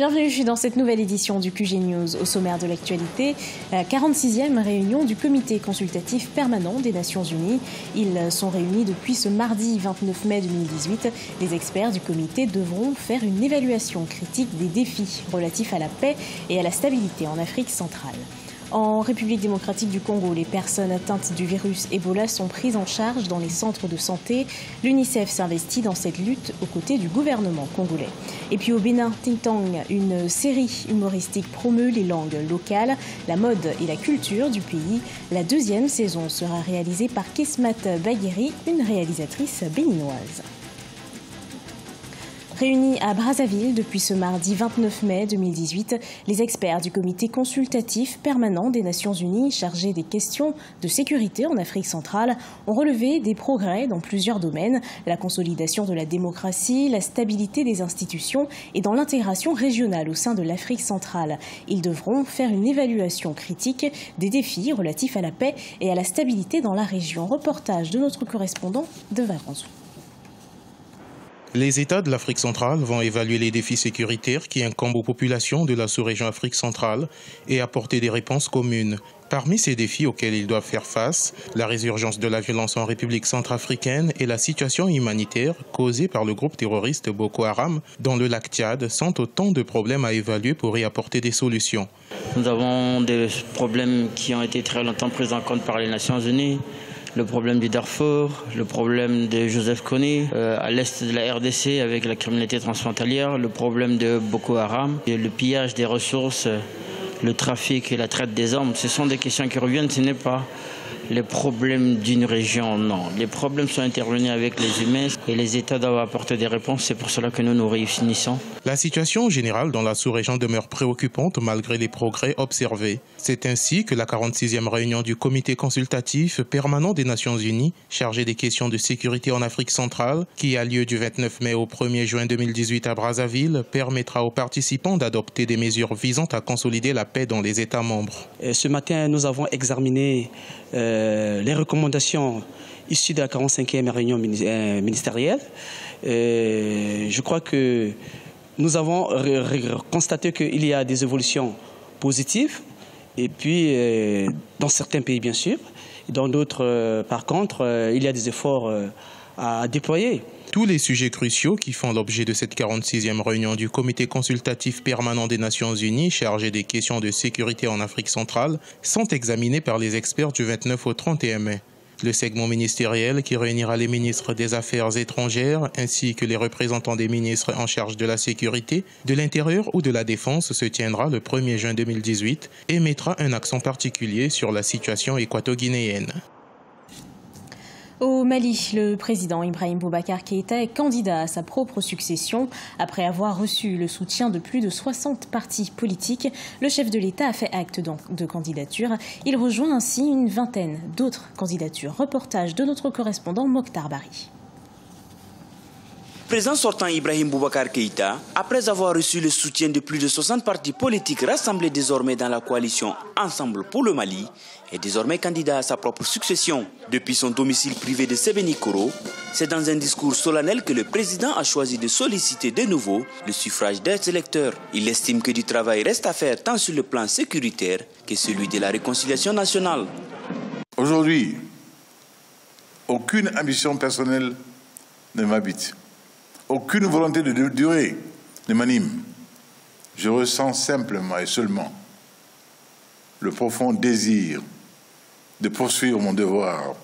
Bienvenue dans cette nouvelle édition du QG News. Au sommaire de l'actualité, la 46e réunion du Comité consultatif permanent des Nations Unies. Ils sont réunis depuis ce mardi 29 mai 2018. Les experts du comité devront faire une évaluation critique des défis relatifs à la paix et à la stabilité en Afrique centrale. En République démocratique du Congo, les personnes atteintes du virus Ebola sont prises en charge dans les centres de santé. L'UNICEF s'investit dans cette lutte aux côtés du gouvernement congolais. Et puis au Bénin, Tintang, une série humoristique promeut les langues locales, la mode et la culture du pays. La deuxième saison sera réalisée par Kismat Bagheri, une réalisatrice béninoise. Réunis à Brazzaville depuis ce mardi 29 mai 2018, les experts du comité consultatif permanent des Nations Unies chargés des questions de sécurité en Afrique centrale ont relevé des progrès dans plusieurs domaines, la consolidation de la démocratie, la stabilité des institutions et dans l'intégration régionale au sein de l'Afrique centrale. Ils devront faire une évaluation critique des défis relatifs à la paix et à la stabilité dans la région. Reportage de notre correspondant de Varanzou. Les États de l'Afrique centrale vont évaluer les défis sécuritaires qui incombent aux populations de la sous-région Afrique centrale et apporter des réponses communes. Parmi ces défis auxquels ils doivent faire face, la résurgence de la violence en République centrafricaine et la situation humanitaire causée par le groupe terroriste Boko Haram dans le lac Tchad sont autant de problèmes à évaluer pour y apporter des solutions. Nous avons des problèmes qui ont été très longtemps pris en compte par les Nations Unies. Le problème du Darfour, le problème de Joseph Kony à l'est de la RDC avec la criminalité transfrontalière, le problème de Boko Haram, le pillage des ressources, le trafic et la traite des armes. Ce sont des questions qui reviennent, ce n'est pas les problèmes d'une région, non. Les problèmes sont intervenus avec les humains et les États doivent apporter des réponses. C'est pour cela que nous réunissons. La situation générale dans la sous-région demeure préoccupante malgré les progrès observés. C'est ainsi que la 46e réunion du Comité consultatif permanent des Nations Unies, chargé des questions de sécurité en Afrique centrale, qui a lieu du 29 mai au 1er juin 2018 à Brazzaville, permettra aux participants d'adopter des mesures visant à consolider la paix dans les États membres. Ce matin, nous avons examiné les recommandations issues de la 45e réunion ministérielle. Je crois que nous avons constaté qu'il y a des évolutions positives, et puis dans certains pays bien sûr, dans d'autres par contre, il y a des efforts à déployer. Tous les sujets cruciaux qui font l'objet de cette 46e réunion du Comité consultatif permanent des Nations Unies chargé des questions de sécurité en Afrique centrale sont examinés par les experts du 29 au 31 mai. Le segment ministériel qui réunira les ministres des Affaires étrangères ainsi que les représentants des ministres en charge de la sécurité, de l'intérieur ou de la défense se tiendra le 1er juin 2018 et mettra un accent particulier sur la situation équato-guinéenne. Au Mali, le président Ibrahim Boubacar Keïta est candidat à sa propre succession. Après avoir reçu le soutien de plus de 60 partis politiques, le chef de l'État a fait acte de candidature. Il rejoint ainsi une vingtaine d'autres candidatures. Reportage de notre correspondant Mokhtar Bari. Le président sortant Ibrahim Boubacar Keïta, après avoir reçu le soutien de plus de 60 partis politiques rassemblés désormais dans la coalition Ensemble pour le Mali, est désormais candidat à sa propre succession. Depuis son domicile privé de Sébenikoro, c'est dans un discours solennel que le président a choisi de solliciter de nouveau le suffrage des électeurs. Il estime que du travail reste à faire tant sur le plan sécuritaire que celui de la réconciliation nationale. Aujourd'hui, aucune ambition personnelle ne m'habite. Aucune volonté de durer ne m'anime. Je ressens simplement et seulement le profond désir de poursuivre mon devoir,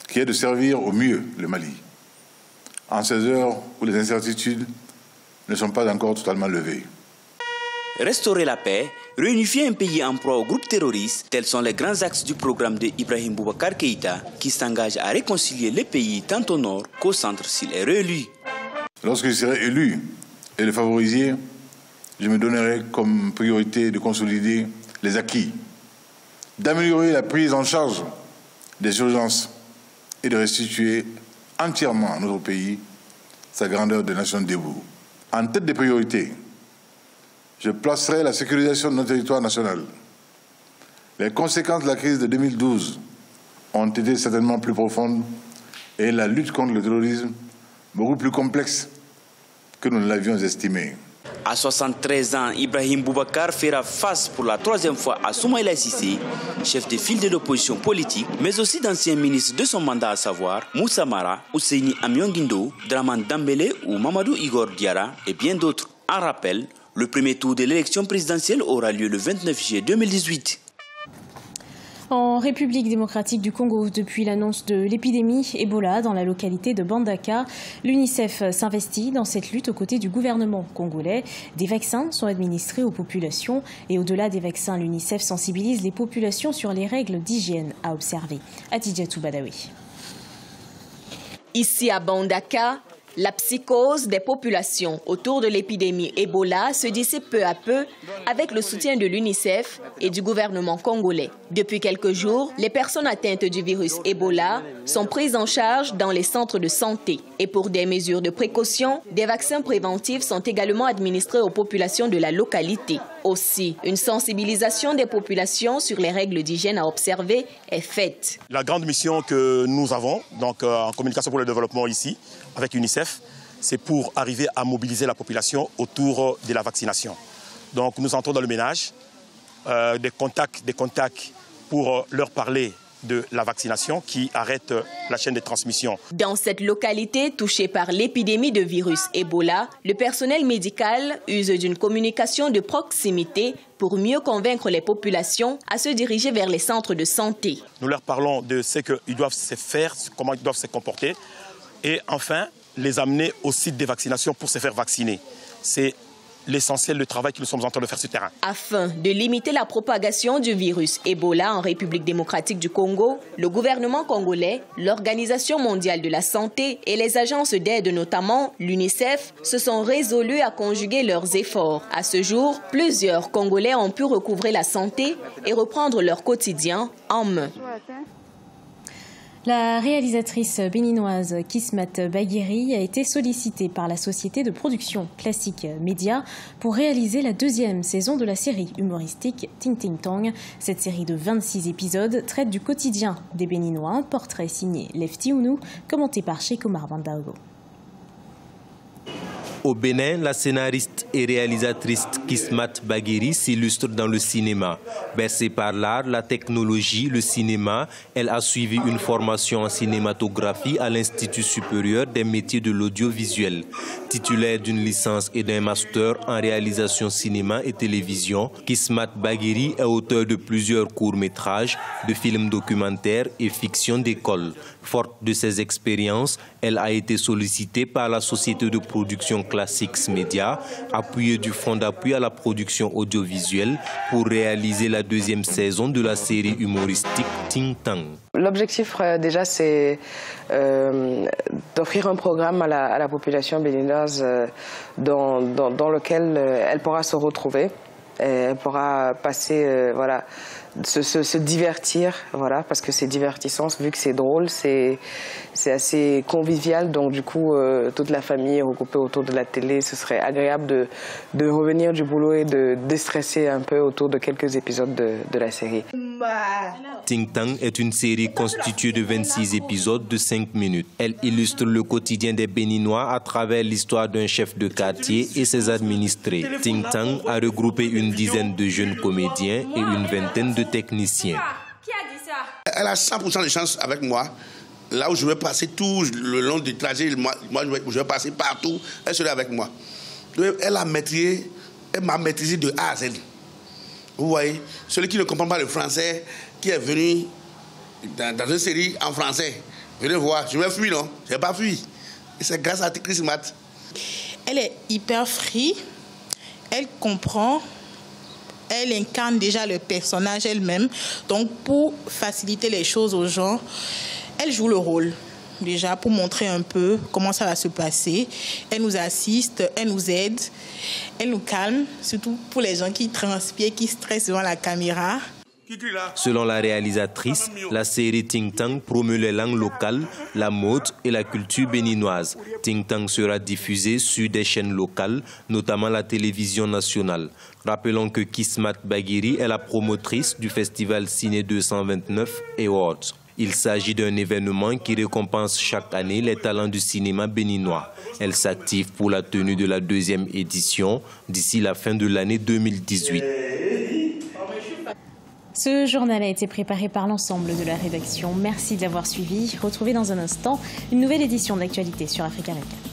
qui est de servir au mieux le Mali, en ces heures où les incertitudes ne sont pas encore totalement levées. Restaurer la paix, réunifier un pays en proie aux groupes terroristes, tels sont les grands axes du programme de Ibrahim Boubacar Keïta, qui s'engage à réconcilier les pays tant au nord qu'au centre s'il est réélu. Lorsque je serai élu et le favoriser, je me donnerai comme priorité de consolider les acquis, d'améliorer la prise en charge des urgences et de restituer entièrement à notre pays sa grandeur de nation debout. En tête des priorités, je placerai la sécurisation de notre territoire national. Les conséquences de la crise de 2012 ont été certainement plus profondes et la lutte contre le terrorisme beaucoup plus complexe que nous ne l'avions estimé. À 73 ans, Ibrahim Boubacar fera face pour la 3e fois à Soumaïla Cissé, chef de file de l'opposition politique, mais aussi d'anciens ministres de son mandat, à savoir Moussa Mara, Ousseini Amiongindo, Draman Dambélé ou Mamadou Igor Diarra et bien d'autres. En rappel, le premier tour de l'élection présidentielle aura lieu le 29 juillet 2018. En République démocratique du Congo, depuis l'annonce de l'épidémie Ebola dans la localité de Bandaka, l'UNICEF s'investit dans cette lutte aux côtés du gouvernement congolais. Des vaccins sont administrés aux populations et au-delà des vaccins, l'UNICEF sensibilise les populations sur les règles d'hygiène à observer. Adidjatou Badawi. Ici à Bandaka, la psychose des populations autour de l'épidémie Ebola se dissipe peu à peu avec le soutien de l'UNICEF et du gouvernement congolais. Depuis quelques jours, les personnes atteintes du virus Ebola sont prises en charge dans les centres de santé. Et pour des mesures de précaution, des vaccins préventifs sont également administrés aux populations de la localité. Aussi, une sensibilisation des populations sur les règles d'hygiène à observer est faite. La grande mission que nous avons, donc en communication pour le développement ici, avec UNICEF, c'est pour arriver à mobiliser la population autour de la vaccination. Donc nous entrons dans le ménage, des contacts pour leur parler de la vaccination qui arrête la chaîne de transmission. Dans cette localité touchée par l'épidémie de virus Ebola, le personnel médical use d'une communication de proximité pour mieux convaincre les populations à se diriger vers les centres de santé. Nous leur parlons de ce qu'ils doivent se faire, comment ils doivent se comporter et enfin les amener au site des vaccinations pour se faire vacciner. C'est l'essentiel du travail que nous sommes en train de faire sur le terrain. Afin de limiter la propagation du virus Ebola en République démocratique du Congo, le gouvernement congolais, l'Organisation mondiale de la santé et les agences d'aide, notamment l'UNICEF, se sont résolus à conjuguer leurs efforts. À ce jour, plusieurs Congolais ont pu recouvrer la santé et reprendre leur quotidien en main. La réalisatrice béninoise Kismat Baguiri a été sollicitée par la société de production Classique Média pour réaliser la 2e saison de la série humoristique Ting Ting Tong. Cette série de 26 épisodes traite du quotidien des Béninois, portrait signé Lefty Ounou, commenté par Cheikh Omar Bandaogo. Au Bénin, la scénariste et réalisatrice Kismat Baguiri s'illustre dans le cinéma. Bercée par l'art, la technologie, le cinéma, elle a suivi une formation en cinématographie à l'Institut supérieur des métiers de l'audiovisuel. Titulaire d'une licence et d'un master en réalisation cinéma et télévision, Kismat Baguiri est auteur de plusieurs courts-métrages, de films documentaires et fiction d'école. Forte de ses expériences, elle a été sollicitée par la société de production Classics Media, appuyée du Fonds d'appui à la production audiovisuelle pour réaliser la 2e saison de la série humoristique Ting Tang. L'objectif déjà c'est d'offrir un programme à la population béninoise dans lequel elle pourra se retrouver, elle pourra passer se divertir, parce que c'est divertissant, vu que c'est drôle, c'est assez convivial, donc du coup toute la famille est regroupée autour de la télé, ce serait agréable de revenir du boulot et de déstresser un peu autour de quelques épisodes de la série. Ting Tang est une série constituée de 26 épisodes de 5 minutes. Elle illustre le quotidien des Béninois à travers l'histoire d'un chef de quartier et ses administrés. Ting Tang a regroupé une dizaine de jeunes comédiens et une vingtaine de techniciens. Elle a 100% de chance avec moi. Là où je vais passer tout le long du trajet, moi je vais passer partout, elle serait avec moi. Elle m'a maîtrisé de A à Z. Vous voyez, celui qui ne comprend pas le français, qui est venu dans une série en français, venez voir, je vais fuir, non? Je n'ai pas fui. Et c'est grâce à Kismat. Elle est hyper free, elle comprend, elle incarne déjà le personnage elle-même. Donc pour faciliter les choses aux gens, elle joue le rôle. Déjà pour montrer un peu comment ça va se passer. Elle nous assiste, elle nous aide, elle nous calme, surtout pour les gens qui transpirent, qui stressent devant la caméra. Selon la réalisatrice, la série Ting Tang promeut les langues locales, la mode et la culture béninoise. Ting Tang sera diffusée sur des chaînes locales, notamment la télévision nationale. Rappelons que Kismat Baguiri est la promotrice du festival Ciné 229 Awards. Il s'agit d'un événement qui récompense chaque année les talents du cinéma béninois. Elle s'active pour la tenue de la 2e édition d'ici la fin de l'année 2018. Ce journal a été préparé par l'ensemble de la rédaction. Merci de l'avoir suivi. Retrouvez dans un instant une nouvelle édition de l'actualité sur Africa 24.